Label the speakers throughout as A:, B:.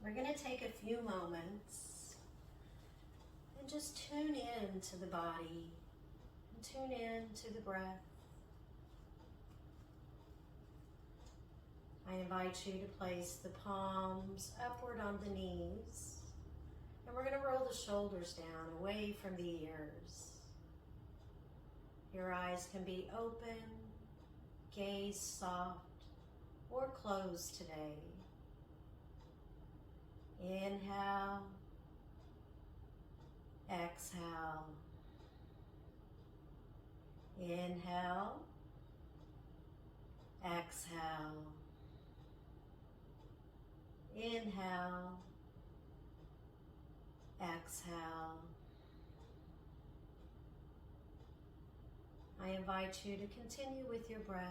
A: We're going to take a few moments and just tune in to the body and tune in to the breath. I invite you to place the palms upward on the knees, and we're going to roll the shoulders down away from the ears. Your eyes can be open, gaze soft, or closed today. Inhale, exhale. Inhale, exhale. Inhale, exhale. I invite you to continue with your breath.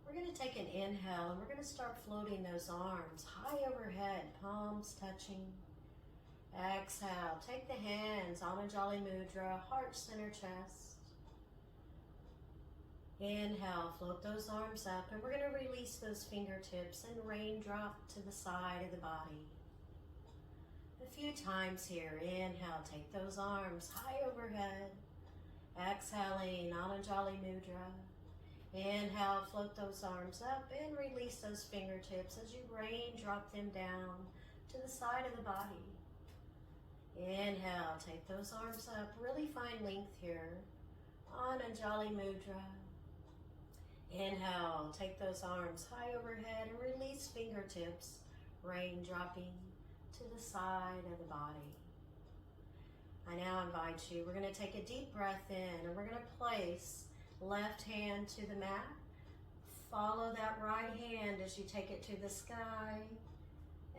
A: We're going to take an inhale and we're going to start floating those arms high overhead, palms touching. Exhale, take the hands, Anajali Mudra, heart center chest. Inhale, float those arms up, and we're going to release those fingertips and raindrop to the side of the body. A few times here. Inhale, take those arms high overhead. Exhaling, Anajali Mudra. Inhale, float those arms up and release those fingertips as you raindrop them down to the side of the body. Inhale, take those arms up, really find length here. Anajali Mudra. Inhale, take those arms high overhead and release fingertips, raindropping to the side of the body. I now invite you, we're going to take a deep breath in and we're going to place left hand to the mat. Follow that right hand as you take it to the sky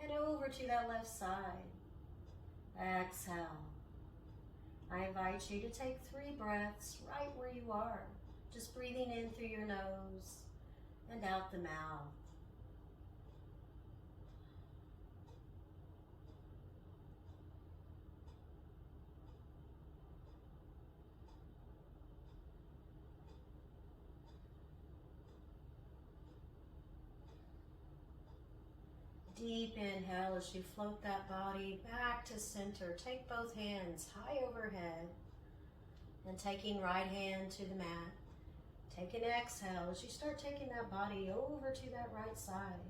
A: and over to that left side. Exhale. I invite you to take 3 breaths right where you are. Just breathing in through your nose and out the mouth. Deep inhale as you float that body back to center. Take both hands high overhead and taking right hand to the mat. Take an exhale as you start taking that body over to that right side.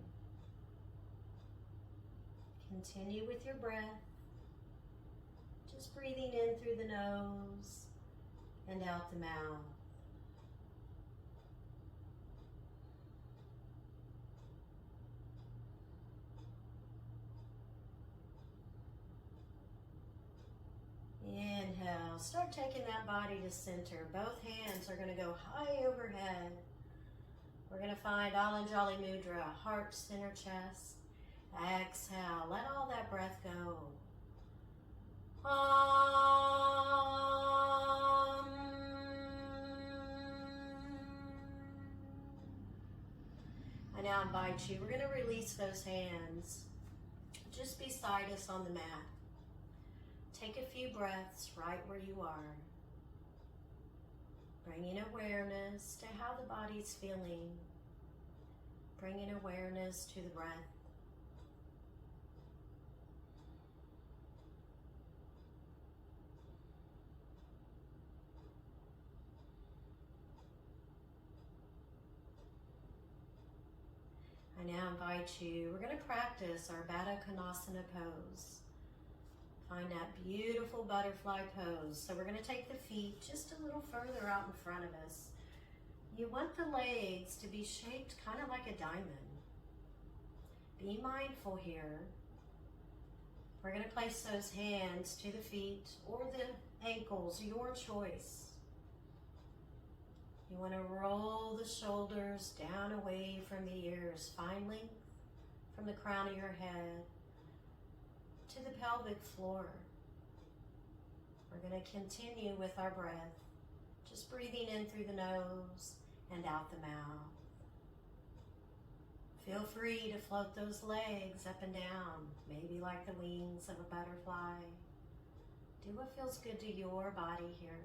A: Continue with your breath. Just breathing in through the nose and out the mouth. Inhale, start taking that body to center. Both hands are going to go high overhead. We're going to find Anajali Mudra, heart, center, chest. Exhale, let all that breath go. Om. I now invite you, we're going to release those hands just beside us on the mat. Take a few breaths right where you are. Bringing awareness to how the body's feeling. Bringing awareness to the breath. I now invite you, we're going to practice our Baddha Konasana pose. Find that beautiful butterfly pose. So we're going to take the feet just a little further out in front of us. You want the legs to be shaped kind of like a diamond. Be mindful here. We're going to place those hands to the feet or the ankles, your choice. You want to roll the shoulders down away from the ears. Find length from the crown of your head to the pelvic floor. We're going to continue with our breath. Just breathing in through the nose and out the mouth. Feel free to float those legs up and down, maybe like the wings of a butterfly. Do what feels good to your body here.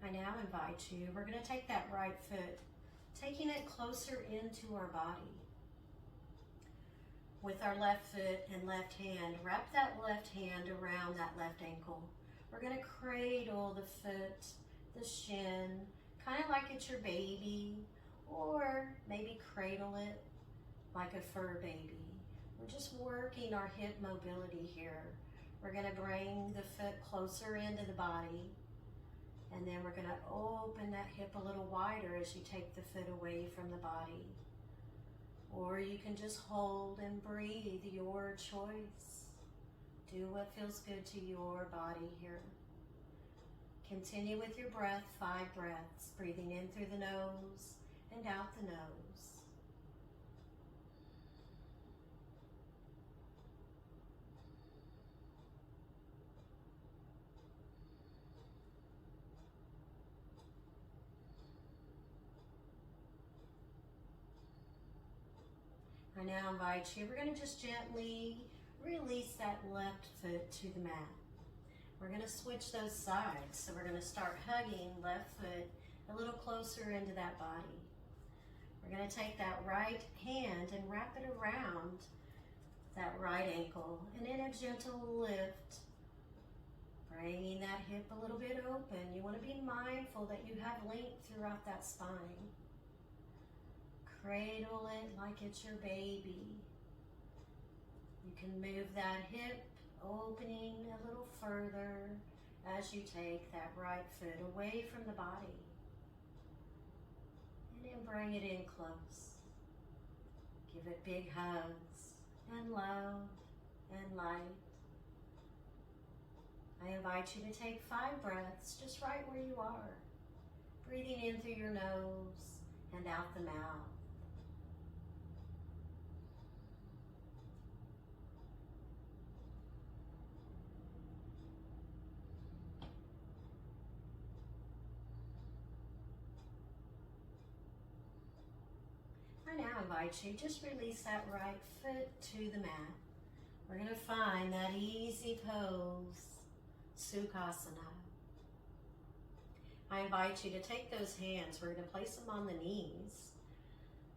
A: I now invite you, we're going to take that right foot, taking it closer into our body. With our left foot and left hand, wrap that left hand around that left ankle. We're going to cradle the foot, the shin, kind of like it's your baby, or maybe cradle it like a fur baby. We're just working our hip mobility here. We're going to bring the foot closer into the body. And then we're going to open that hip a little wider as you take the foot away from the body. Or you can just hold and breathe, your choice. Do what feels good to your body here. Continue with your breath, 5 breaths, breathing in through the nose and out the nose. I now invite you, we're going to just gently release that left foot to the mat. We're going to switch those sides. So we're going to start hugging left foot a little closer into that body. We're going to take that right hand and wrap it around that right ankle. And in a gentle lift, bringing that hip a little bit open. You want to be mindful that you have length throughout that spine. Cradle it like it's your baby. You can move that hip, opening a little further as you take that right foot away from the body. And then bring it in close. Give it big hugs and love and light. I invite you to take 5 breaths just right where you are. Breathing in through your nose and out the mouth. I now invite you, just release that right foot to the mat. We're going to find that easy pose, Sukhasana. I invite you to take those hands, we're going to place them on the knees.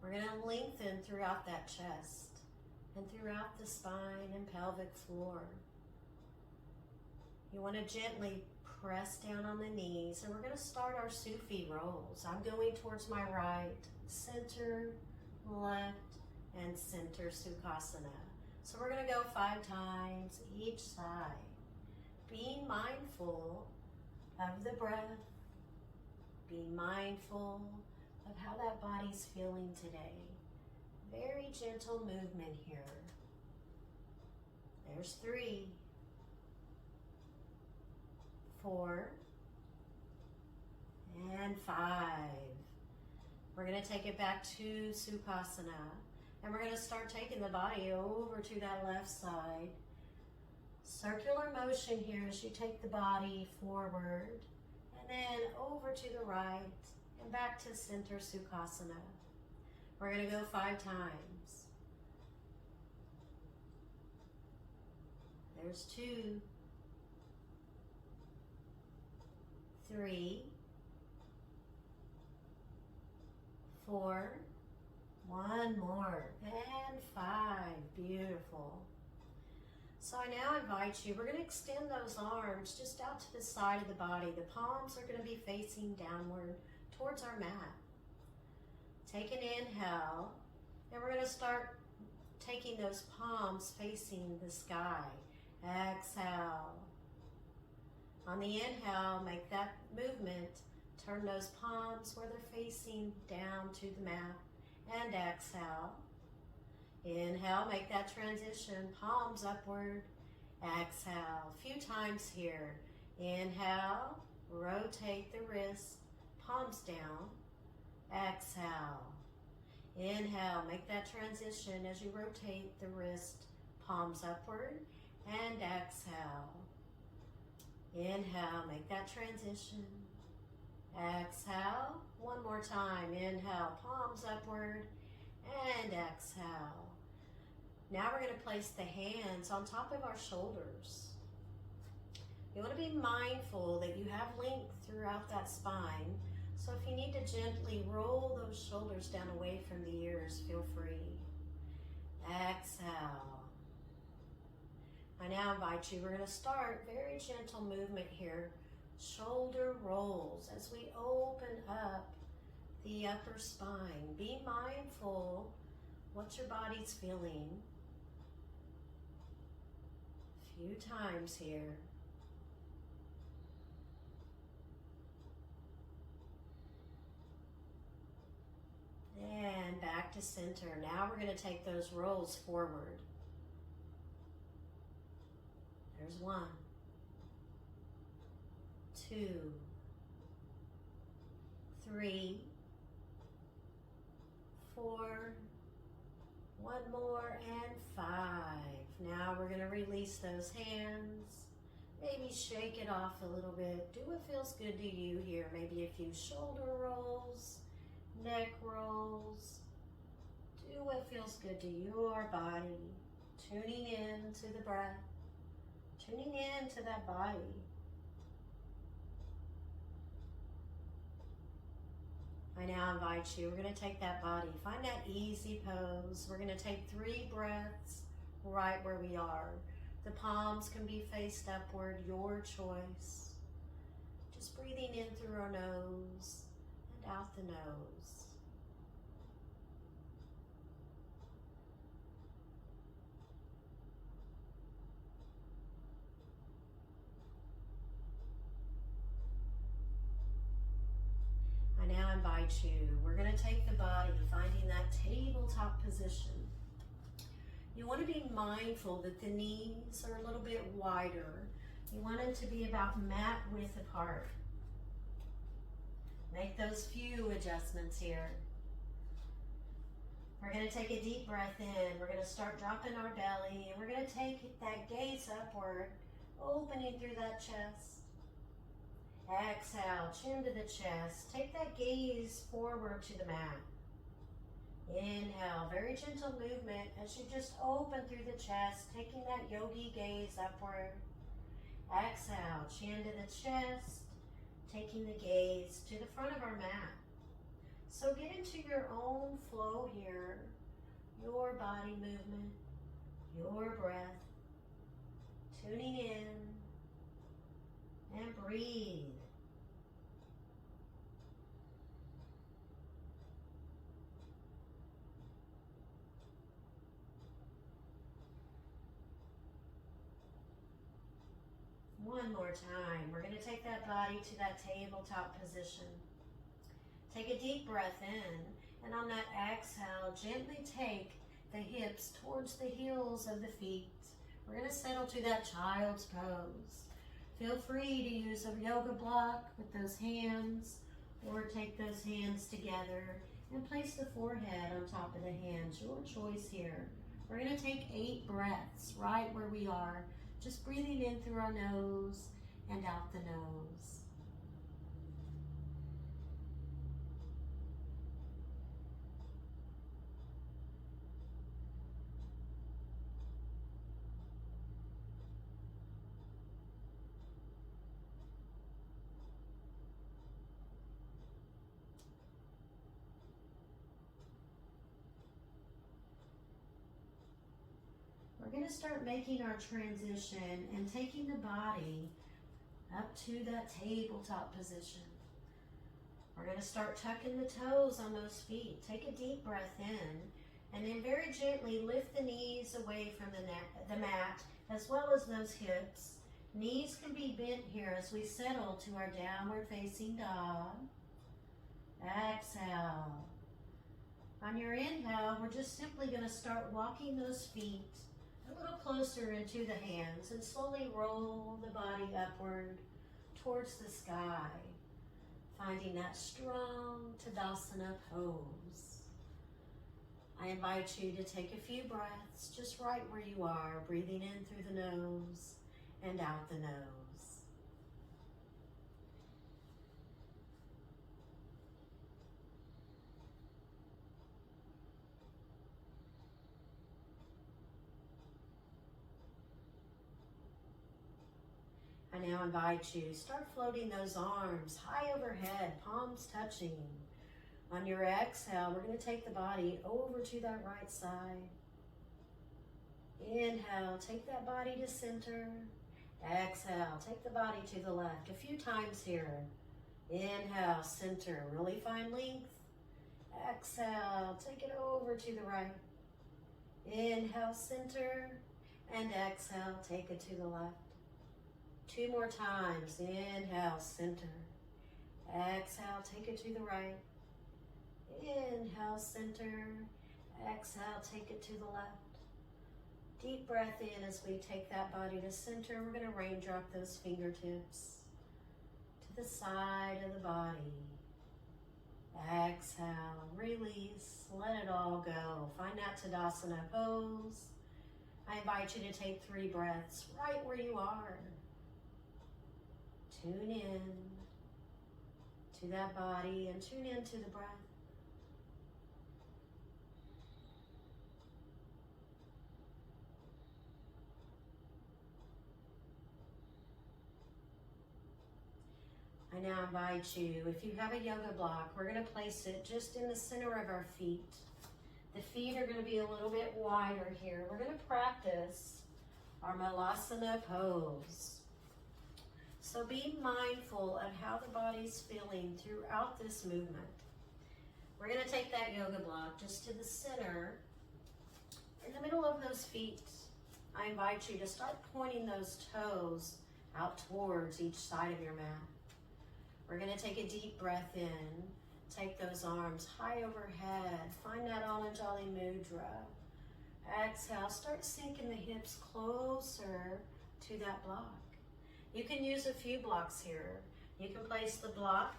A: We're going to lengthen throughout that chest and throughout the spine and pelvic floor. You want to gently press down on the knees, and we're going to start our Sufi rolls. I'm going towards my right, center, left, and center Sukhasana. So we're going to go 5 times each side. Being mindful of the breath, being mindful of how that body's feeling today. Very gentle movement here. There's 3, 4, and 5. We're going to take it back to Sukhasana. And we're going to start taking the body over to that left side. Circular motion here as you take the body forward. And then over to the right. And back to center Sukhasana. We're going to go 5 times. There's 2, 3, 4, 1 more, and 5. Beautiful. So I now invite you, we're going to extend those arms just out to the side of the body. The palms are going to be facing downward towards our mat. Take an inhale, and we're going to start taking those palms facing the sky. Exhale. On the inhale, make that movement. Turn those palms where they're facing down to the mat. And exhale. Inhale, make that transition, palms upward. Exhale, a few times here. Inhale, rotate the wrist, palms down. Exhale. Inhale, make that transition as you rotate the wrist, palms upward, and exhale. Inhale, make that transition. Exhale, one more time. Inhale, palms upward, and exhale. Now we're going to place the hands on top of our shoulders. You want to be mindful that you have length throughout that spine. So if you need to gently roll those shoulders down away from the ears, feel free. Exhale. I now invite you, we're going to start very gentle movement here. Shoulder rolls as we open up the upper spine. Be mindful what your body's feeling. A few times here. And back to center. Now we're going to take those rolls forward. There's 1, 2, 3, 4, one more, and 5. Now we're going to release those hands. Maybe shake it off a little bit. Do what feels good to you here. Maybe a few shoulder rolls, neck rolls. Do what feels good to your body. Tuning in to the breath. Tuning in to that body. I now invite you, we're going to take that body, find that easy pose. We're going to take 3 breaths right where we are. The palms can be faced upward, your choice. Just breathing in through our nose and out the nose. I now invite you, we're going to take the body, finding that tabletop position. You want to be mindful that the knees are a little bit wider. You want them to be about mat width apart. Make those few adjustments here. We're going to take a deep breath in. We're going to start dropping our belly, and we're going to take that gaze upward, opening through that chest. Exhale, chin to the chest. Take that gaze forward to the mat. Inhale, very gentle movement as you just open through the chest, taking that yogi gaze upward. Exhale, chin to the chest, taking the gaze to the front of our mat. So get into your own flow here, your body movement, your breath, tuning in, and breathe. One more time. We're going to take that body to that tabletop position. Take a deep breath in, and on that exhale, gently take the hips towards the heels of the feet. We're going to settle to that child's pose. Feel free to use a yoga block with those hands, or take those hands together and place the forehead on top of the hands. Your choice here. We're going to take 8 breaths right where we are. Just breathing in through our nose and out the nose. We're going to start making our transition and taking the body up to that tabletop position. We're going to start tucking the toes on those feet. Take a deep breath in, and then very gently lift the knees away from the mat, as well as those hips. Knees can be bent here as we settle to our downward facing dog. Exhale. On your inhale, we're just simply going to start walking those feet a little closer into the hands and slowly roll the body upward towards the sky, finding that strong Tadasana pose. I invite you to take a few breaths just right where you are, breathing in through the nose and out the nose. I now invite you, start floating those arms high overhead, palms touching. On your exhale, we're going to take the body over to that right side. Inhale, take that body to center. Exhale, take the body to the left. A few times here. Inhale, center, really find length. Exhale, take it over to the right. Inhale, center, and exhale, take it to the left. 2 more times. Inhale, center. Exhale, take it to the right. Inhale, center. Exhale, take it to the left. Deep breath in as we take that body to center. We're going to raindrop those fingertips to the side of the body. Exhale, release, let it all go. Find that Tadasana pose. I invite you to take 3 breaths right where you are. Tune in to that body and tune into the breath. I now invite you, if you have a yoga block, we're going to place it just in the center of our feet. The feet are going to be a little bit wider here. We're going to practice our Malasana pose. So be mindful of how the body's feeling throughout this movement. We're going to take that yoga block just to the center. In the middle of those feet, I invite you to start pointing those toes out towards each side of your mat. We're going to take a deep breath in. Take those arms high overhead. Find that Anjali Mudra. Exhale, start sinking the hips closer to that block. You can use a few blocks here. You can place the block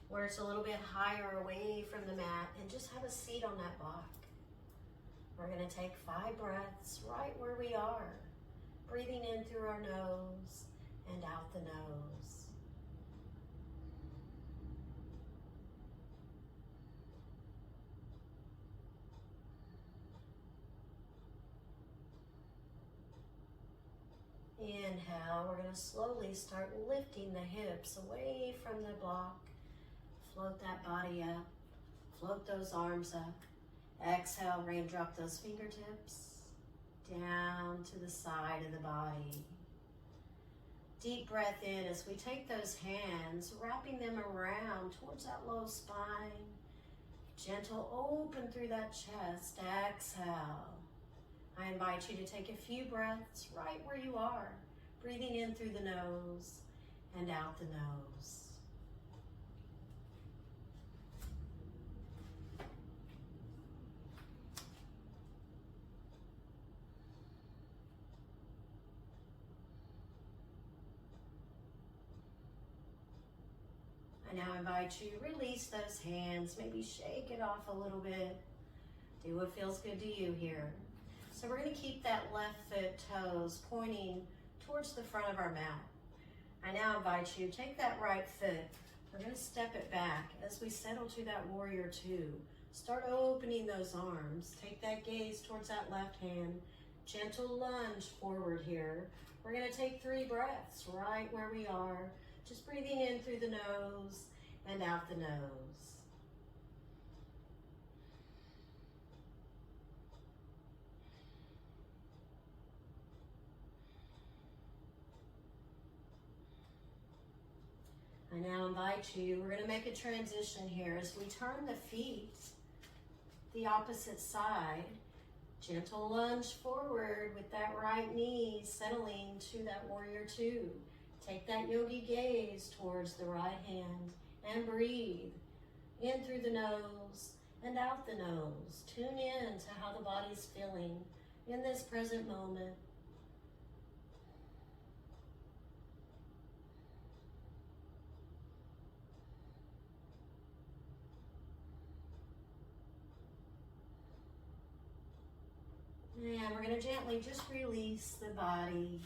A: where it's a little bit higher away from the mat and just have a seat on that block. We're going to take 5 breaths right where we are, breathing in through our nose and out the nose. Inhale, we're going to slowly start lifting the hips away from the block. Float that body up. Float those arms up. Exhale, raindrop those fingertips down to the side of the body. Deep breath in as we take those hands, wrapping them around towards that low spine. Gentle open through that chest. Exhale. I invite you to take a few breaths right where you are, breathing in through the nose and out the nose. I now invite you to release those hands, maybe shake it off a little bit. Do what feels good to you here. So we're going to keep that left foot toes pointing towards the front of our mat. I now invite you to take that right foot. We're going to step it back as we settle to that warrior 2. Start opening those arms. Take that gaze towards that left hand. Gentle lunge forward here. We're going to take 3 breaths right where we are. Just breathing in through the nose and out the nose. I now invite you, we're going to make a transition here as we turn the feet the opposite side. Gentle lunge forward with that right knee settling to that warrior 2. Take that yogi gaze towards the right hand and breathe in through the nose and out the nose. Tune in to how the body's feeling in this present moment. And we're going to gently just release the body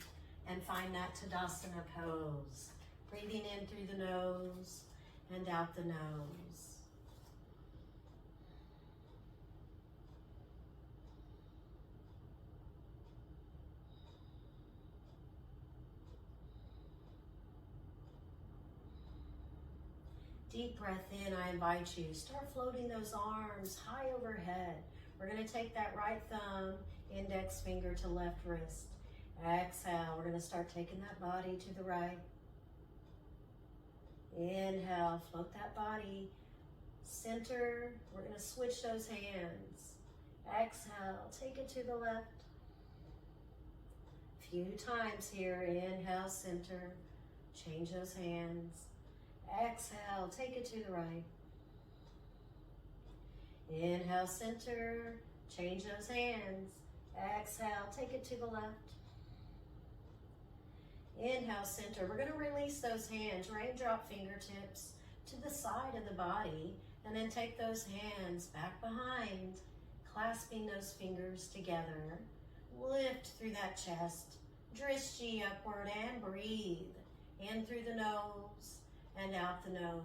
A: and find that Tadasana pose. Breathing in through the nose and out the nose. Deep breath in, I invite you. Start floating those arms high overhead. We're going to take that right thumb, index finger to left wrist. Exhale, we're going to start taking that body to the right. Inhale, float that body. Center, we're going to switch those hands. Exhale, take it to the left. Few times here, inhale, center, change those hands. Exhale, take it to the right. Inhale, center, change those hands. Exhale, take it to the left. Inhale, center. We're going to release those hands, raindrop fingertips to the side of the body, and then take those hands back behind, clasping those fingers together. Lift through that chest, drishti upward, and breathe in through the nose and out the nose.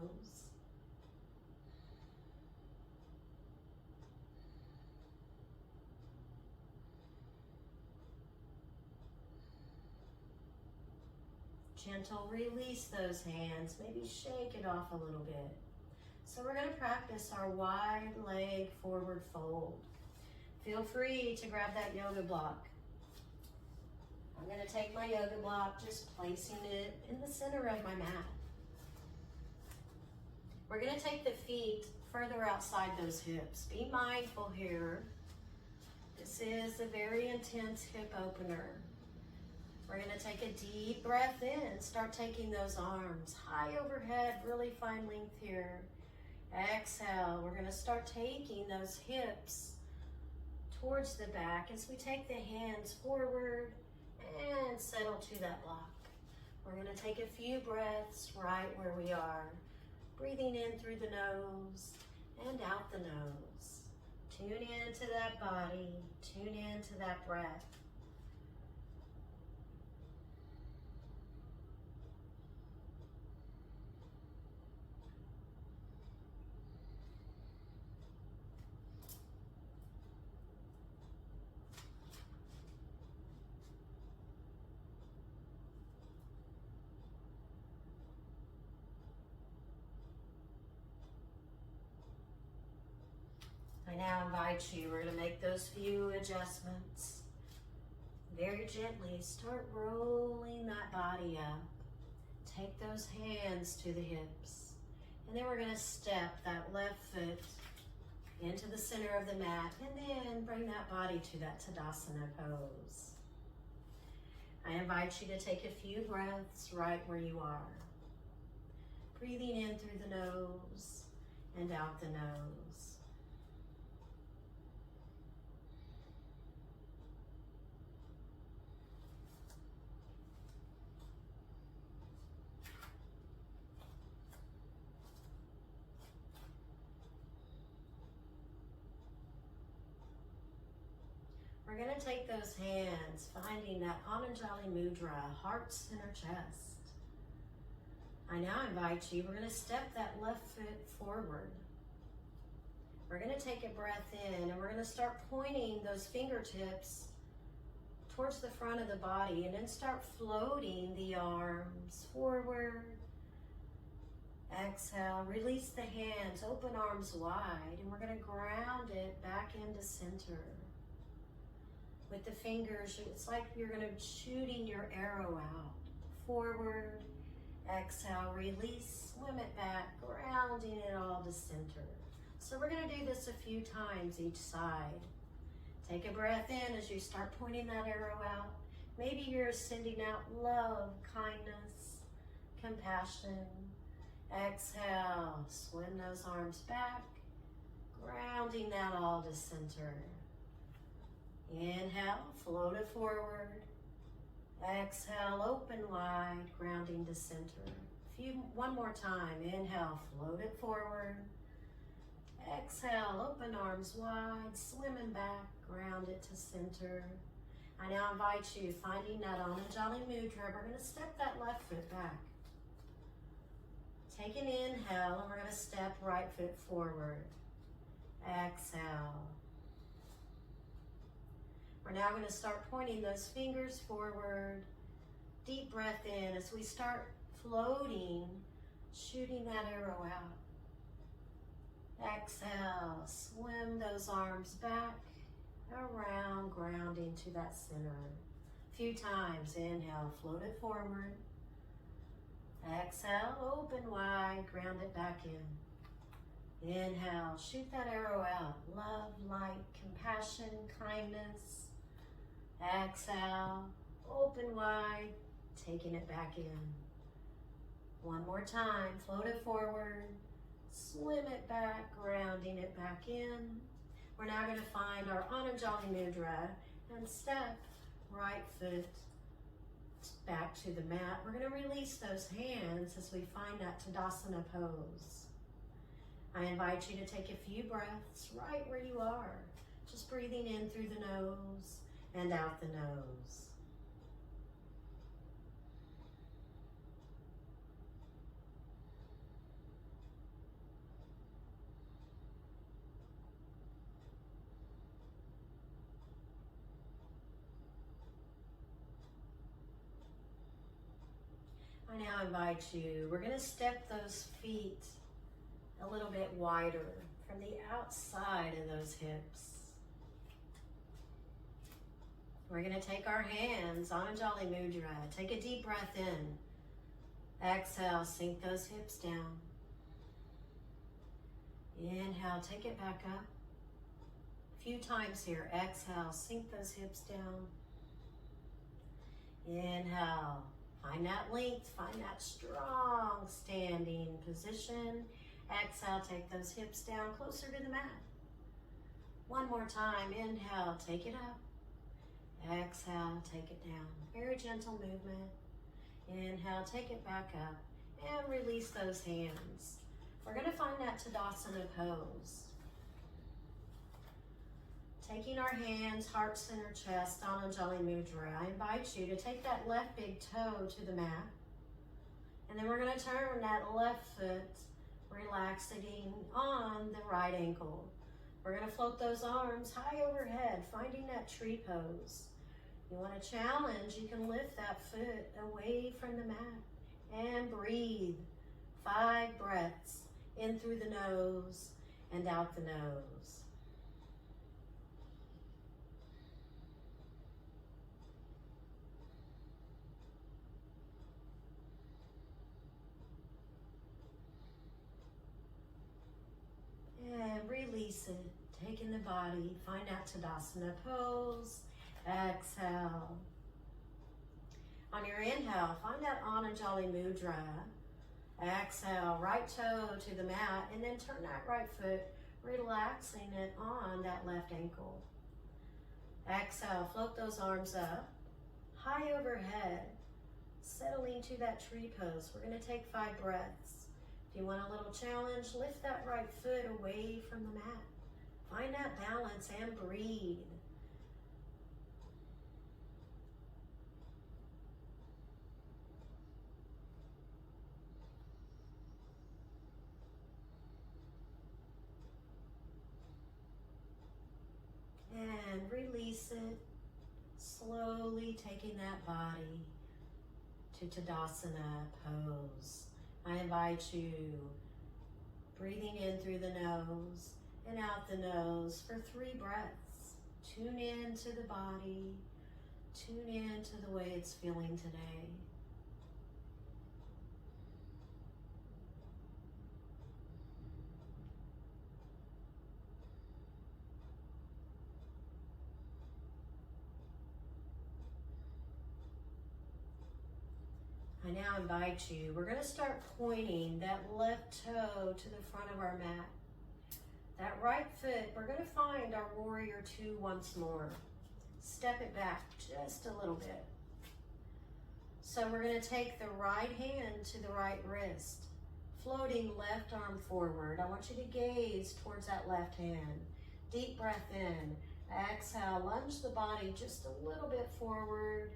A: Gentle release those hands, maybe shake it off a little bit. So we're going to practice our wide leg forward fold. Feel free to grab that yoga block. I'm going to take my yoga block, just placing it in the center of my mat. We're going to take the feet further outside those hips. Be mindful here. This is a very intense hip opener. We're going to take a deep breath in. Start taking those arms high overhead, really fine length here. Exhale. We're going to start taking those hips towards the back as we take the hands forward and settle to that block. We're going to take a few breaths right where we are. Breathing in through the nose and out the nose. Tune into that body. Tune into that breath. I now invite you, we're going to make those few adjustments. Very gently, start rolling that body up. Take those hands to the hips. And then we're going to step that left foot into the center of the mat and then bring that body to that Tadasana pose. I invite you to take a few breaths right where you are. Breathing in through the nose and out the nose. We're going to take those hands, finding that Ananjali Mudra, heart center chest. I now invite you, we're going to step that left foot forward. We're going to take a breath in and we're going to start pointing those fingertips towards the front of the body and then start floating the arms forward. Exhale, release the hands, open arms wide, and we're going to ground it back into center. With the fingers, it's like you're going to be shooting your arrow out. Forward, exhale, release, swim it back, grounding it all to center. So we're going to do this a few times each side. Take a breath in as you start pointing that arrow out. Maybe you're sending out love, kindness, compassion. Exhale, swim those arms back, grounding that all to center. Inhale, float it forward. Exhale, open wide, grounding to center. One more time. Inhale, float it forward. Exhale, open arms wide, swimming back, ground it to center. I now invite you, finding that Anajali Mudra, we're going to step that left foot back. Take an inhale, and we're going to step right foot forward. Exhale. We're now going to start pointing those fingers forward. Deep breath in as we start floating, shooting that arrow out. Exhale, swim those arms back, around, grounding to that center. A few times. Inhale, float it forward. Exhale, open wide, ground it back in. Inhale, shoot that arrow out. Love, light, compassion, kindness. Exhale, open wide, taking it back in. One more time, float it forward, swim it back, grounding it back in. We're now going to find our Anajali Mudra and step right foot back to the mat. We're going to release those hands as we find that Tadasana pose. I invite you to take a few breaths right where you are, just breathing in through the nose and out the nose. I now invite you, we're going to step those feet a little bit wider from the outside of those hips. We're going to take our hands, Anajali Mudra. Take a deep breath in. Exhale, sink those hips down. Inhale, take it back up. A few times here. Exhale, sink those hips down. Inhale, find that length, find that strong standing position. Exhale, take those hips down closer to the mat. One more time. Inhale, take it up. Exhale, take it down. Very gentle movement. Inhale, take it back up. And release those hands. We're going to find that Tadasana pose. Taking our hands, heart center, chest, Anajali Mudra. I invite you to take that left big toe to the mat. And then we're going to turn that left foot, relaxing on the right ankle. We're going to float those arms high overhead, finding that tree pose. You want a challenge, you can lift that foot away from the mat and breathe. 5 breaths in through the nose and out the nose. And release it, taking the body, find that Tadasana pose. Exhale. On your inhale, find that Anajali Mudra. Exhale, right toe to the mat, and then turn that right foot, relaxing it on that left ankle. Exhale, float those arms up, high overhead, settling to that tree pose. We're going to take 5 breaths. If you want a little challenge, lift that right foot away from the mat. Find that balance and breathe. And release it, slowly taking that body to Tadasana pose. I invite you, breathing in through the nose and out the nose for 3 breaths. Tune in to the body, tune in to the way it's feeling today. I now invite you, we're going to start pointing that left toe to the front of our mat. That right foot, we're gonna find our warrior two once more. Step it back just a little bit. So we're gonna take the right hand to the right wrist, floating left arm forward. I want you to gaze towards that left hand. Deep breath in. Exhale, lunge the body just a little bit forward.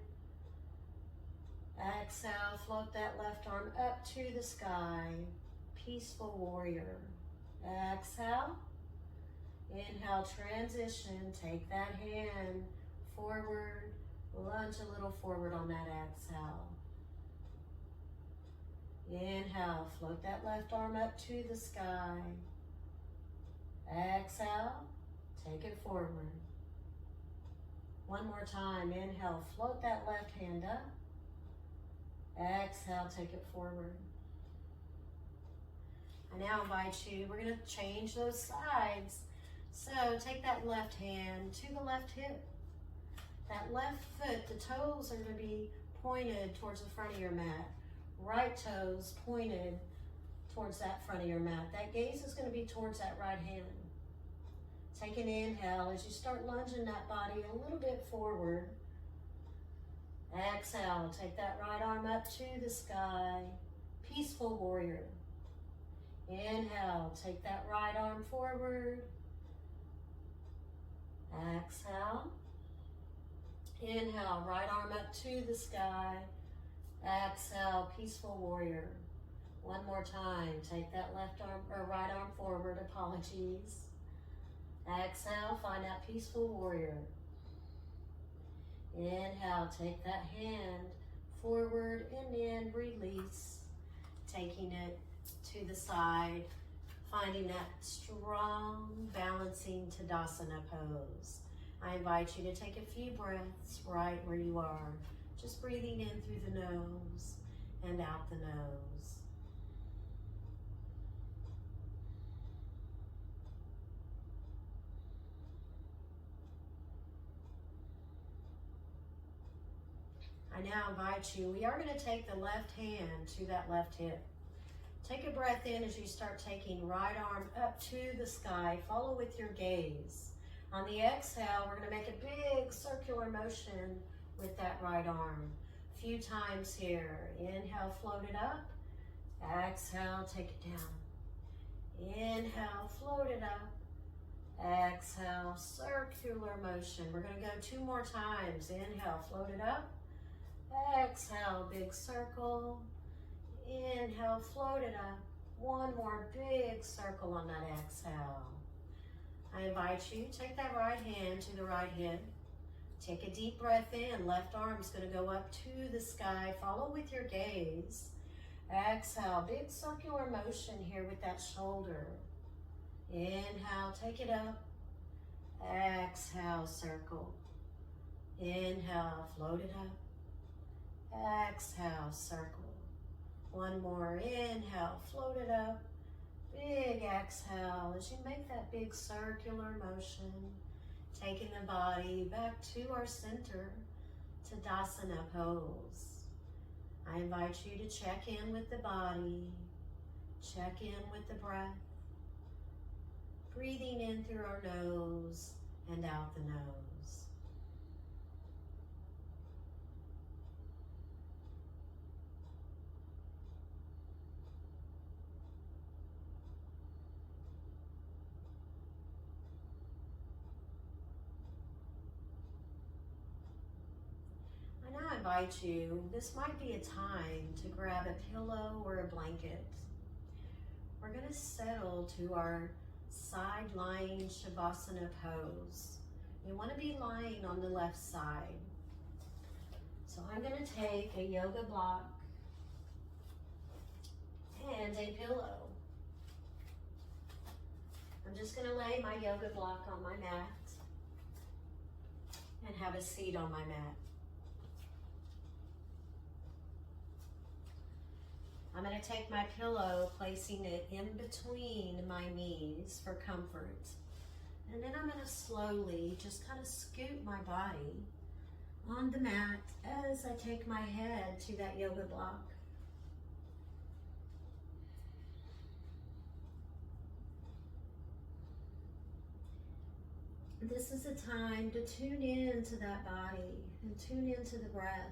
A: Exhale, float that left arm up to the sky. Peaceful warrior. Exhale. Inhale, transition. Take that hand forward. Lunge a little forward on that exhale. Inhale, float that left arm up to the sky. Exhale, take it forward. One more time. Inhale, float that left hand up. Exhale, take it forward. I now invite you, we're going to change those sides. So take that left hand to the left hip. That left foot, the toes are going to be pointed towards the front of your mat. Right toes pointed towards that front of your mat. That gaze is going to be towards that right hand. Take an inhale as you start lunging that body a little bit forward. Exhale, take that right arm up to the sky. Peaceful warrior. Inhale, take that right arm forward. Exhale. Inhale, right arm up to the sky. Exhale, peaceful warrior. One more time. Take that left arm or right arm forward. Apologies. Exhale, find that peaceful warrior. Inhale, take that hand forward and in, release. Taking it to the side, finding that strong, balancing Tadasana pose. I invite you to take a few breaths right where you are. Just breathing in through the nose and out the nose. I now invite you, we are going to take the left hand to that left hip. Take a breath in as you start taking right arm up to the sky. Follow with your gaze. On the exhale, we're going to make a big circular motion with that right arm. A few times here. Inhale, float it up. Exhale, take it down. Inhale, float it up. Exhale, circular motion. We're going to go two more times. Inhale, float it up. Exhale, big circle. Inhale, float it up. One more big circle on that exhale. I invite you, take that right hand to the right hip. Take a deep breath in. Left arm's going to go up to the sky. Follow with your gaze. Exhale, big circular motion here with that shoulder. Inhale, take it up. Exhale, circle. Inhale, float it up. Exhale, circle. One more. Inhale, float it up. Big exhale as you make that big circular motion. Taking the body back to our center, Tadasana pose. I invite you to check in with the body. Check in with the breath. Breathing in through our nose and out the nose. I invite you, this might be a time to grab a pillow or a blanket. We're going to settle to our side lying Shavasana pose. You want to be lying on the left side. So I'm going to take a yoga block and a pillow. I'm just going to lay my yoga block on my mat and have a seat on my mat. I'm going to take my pillow, placing it in between my knees for comfort. And then I'm going to slowly just kind of scoot my body on the mat as I take my head to that yoga block. This is a time to tune in to that body and tune into the breath.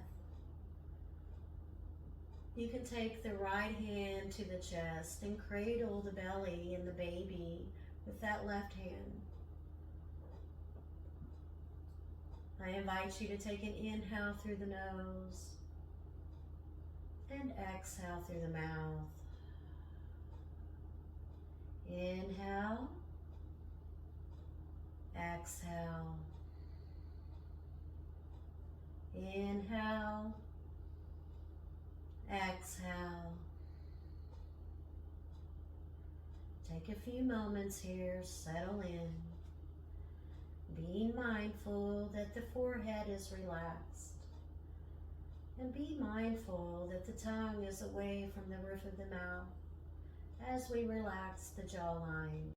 A: You can take the right hand to the chest and cradle the belly and the baby with that left hand. I invite you to take an inhale through the nose and exhale through the mouth. Inhale, exhale, inhale, exhale. Take a few moments here, settle in, being mindful that the forehead is relaxed, and be mindful that the tongue is away from the roof of the mouth as we relax the jawline.